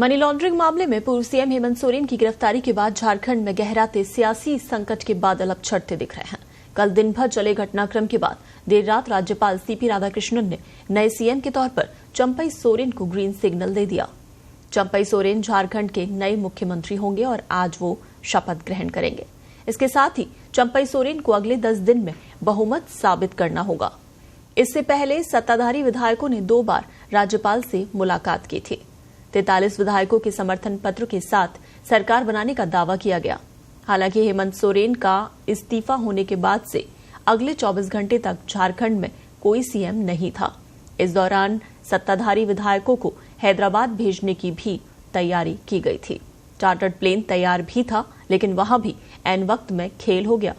Money laundering मामले में पूर्व सीएम हेमंत सोरेन की गिरफ्तारी के बाद झारखंड में गहराते सियासी संकट के बादल अब छटते दिख रहे हैं। कल दिन भर चले घटनाक्रम के बाद देर रात राज्यपाल सीपी राधाकृष्णन ने नए सीएम के तौर पर चंपई सोरेन को ग्रीन सिग्नल दे दिया। चंपई सोरेन झारखंड के नए मुख्यमंत्री होंगे और आज वो शपथ ग्रहण करेंगे। इसके साथ ही चंपई सोरेन को अगले 10 दिन में बहुमत साबित करना होगा। इससे पहले सत्ताधारी विधायकों ने 2 बार राज्यपाल से मुलाकात की थी। 43 विधायकों के समर्थन पत्र के साथ सरकार बनाने का दावा किया गया। हालांकि हेमंत सोरेन का इस्तीफा होने के बाद से अगले 24 घंटे तक झारखंड में कोई सीएम नहीं था। इस दौरान सत्ताधारी विधायकों को हैदराबाद भेजने की भी तैयारी की गई थी। चार्टर्ड प्लेन तैयार भी था, लेकिन वहां भी ऐन वक्त में खेल हो गया।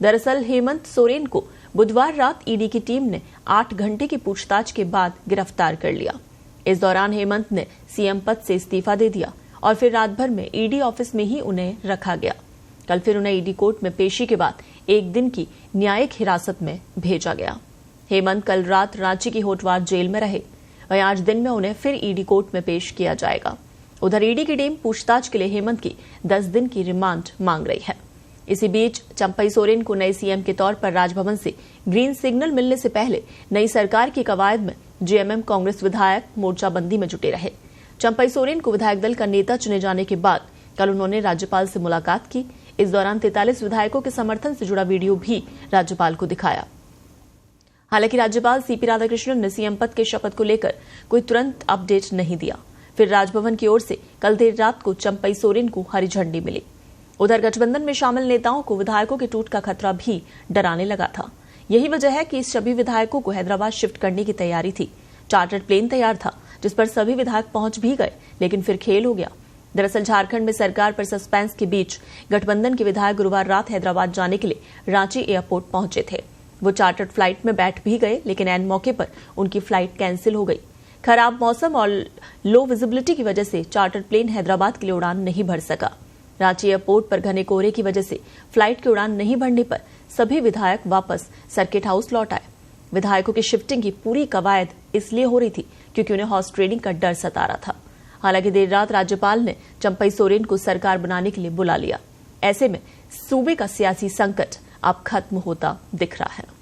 दरअसल हेमंत सोरेन को बुधवार रात ईडी की टीम ने 8 घंटे की पूछताछ के बाद गिरफ्तार कर लिया। इस दौरान हेमंत ने सीएम पद से इस्तीफा दे दिया और फिर रात भर में ईडी ऑफिस में ही उन्हें रखा गया। कल फिर उन्हें ईडी कोर्ट में पेशी के बाद 1 दिन की न्यायिक हिरासत में भेजा गया। हेमंत कल रात रांची की होटवार जेल में रहे। वहीं आज दिन में उन्हें फिर ईडी कोर्ट में पेश किया जाएगा। उधर ईडी की टीम पूछताछ के लिए हेमंत की 10 दिन की रिमांड मांग रही है। इसी बीच चंपई सोरेन को नए सीएम के तौर पर राजभवन से ग्रीन सिग्नल मिलने से पहले नई सरकार की कवायद में जेएमएम कांग्रेस विधायक मोर्चाबंदी में जुटे रहे। चंपई सोरेन को विधायक दल का नेता चुने जाने के बाद कल उन्होंने राज्यपाल से मुलाकात की। इस दौरान 43 विधायकों के समर्थन से जुड़ा वीडियो भी राज्यपाल को दिखाया। हालांकि राज्यपाल सीपी राधाकृष्णन ने सीएम पद के शपथ को लेकर कोई तुरंत अपडेट नहीं दिया। फिर राजभवन की ओर से कल देर रात को चंपई सोरेन को हरी झंडी मिली। उधर गठबंधन में शामिल नेताओं को विधायकों के टूट का खतरा भी डराने लगा था। यही वजह है कि इस सभी विधायकों को हैदराबाद शिफ्ट करने की तैयारी थी। चार्टर्ड प्लेन तैयार था, जिस पर सभी विधायक पहुंच भी गए, लेकिन फिर खेल हो गया। दरअसल झारखंड में सरकार पर सस्पेंस के बीच गठबंधन के विधायक गुरुवार रात हैदराबाद जाने के लिए रांची एयरपोर्ट पहुंचे थे। वो चार्टर्ड फ्लाइट में बैठ भी गए, लेकिन ऐन मौके पर उनकी फ्लाइट कैंसिल हो गई। खराब मौसम और लो विजिबिलिटी की वजह से चार्टर्ड प्लेन हैदराबाद के लिए उड़ान नहीं भर सका। रांची एयरपोर्ट पर घने कोहरे की वजह से फ्लाइट की उड़ान नहीं भरने पर सभी विधायक वापस सर्किट हाउस लौट आए। विधायकों की शिफ्टिंग की पूरी कवायद इसलिए हो रही थी क्योंकि उन्हें हॉर्स ट्रेडिंग का डर सता रहा था। हालांकि देर रात राज्यपाल ने चंपई सोरेन को सरकार बनाने के लिए बुला लिया। ऐसे में सूबे का सियासी संकट अब खत्म होता दिख रहा है।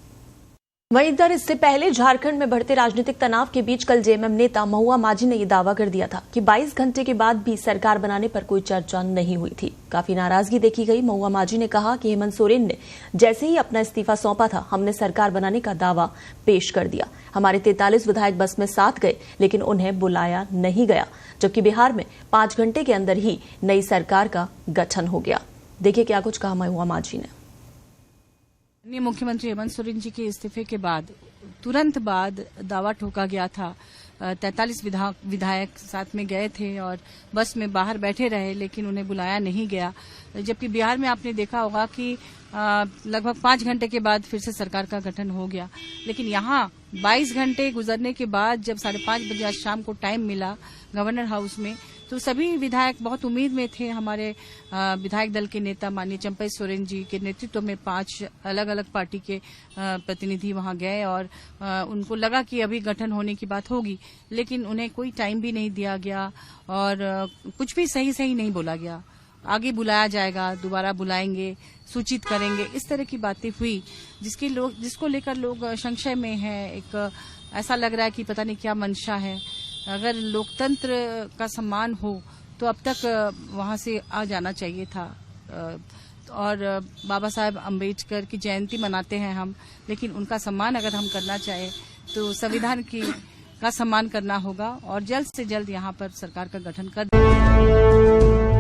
वहीं इधर इससे पहले झारखंड में बढ़ते राजनीतिक तनाव के बीच कल जेएमएम नेता महुआ माझी ने यह दावा कर दिया था कि 22 घंटे के बाद भी सरकार बनाने पर कोई चर्चा नहीं हुई थी। काफी नाराजगी देखी गई। महुआ माझी ने कहा कि हेमंत सोरेन ने जैसे ही अपना इस्तीफा सौंपा था, हमने सरकार बनाने का दावा पेश कर दिया। हमारे 43 विधायक बस में साथ गए, लेकिन उन्हें बुलाया नहीं गया, जबकि बिहार में 5 घंटे के अंदर ही नई सरकार का गठन हो गया। देखिए क्या कुछ कहा महुआ माझी ने। मुख्यमंत्री हेमंत सोरेन जी के इस्तीफे के बाद तुरंत बाद दावा ठोका गया था। 43 विधायक साथ में गए थे और बस में बाहर बैठे रहे, लेकिन उन्हें बुलाया नहीं गया। जबकि बिहार में आपने देखा होगा कि लगभग 5 घंटे के बाद फिर से सरकार का गठन हो गया। लेकिन यहाँ 22 घंटे गुजरने के बाद जब 5:30 बजे आज शाम को टाइम मिला गवर्नर हाउस में, तो सभी विधायक बहुत उम्मीद में थे। हमारे विधायक दल के नेता माननीय चंपई सोरेन जी के नेतृत्व में 5 अलग अलग पार्टी के प्रतिनिधि वहां गए और उनको लगा कि अभी गठन होने की बात होगी, लेकिन उन्हें कोई टाइम भी नहीं दिया गया और कुछ भी सही नहीं बोला गया। आगे बुलाया जाएगा, दोबारा बुलाएंगे, सूचित करेंगे, इस तरह की बातें हुई जिसको लेकर लोग संशय में हैं। एक ऐसा लग रहा है कि पता नहीं क्या मंशा है। अगर लोकतंत्र का सम्मान हो तो अब तक वहां से आ जाना चाहिए था। और बाबा साहेब अम्बेडकर की जयंती मनाते हैं हम, लेकिन उनका सम्मान अगर हम करना चाहें तो संविधान का सम्मान करना होगा और जल्द से जल्द यहाँ पर सरकार का गठन कर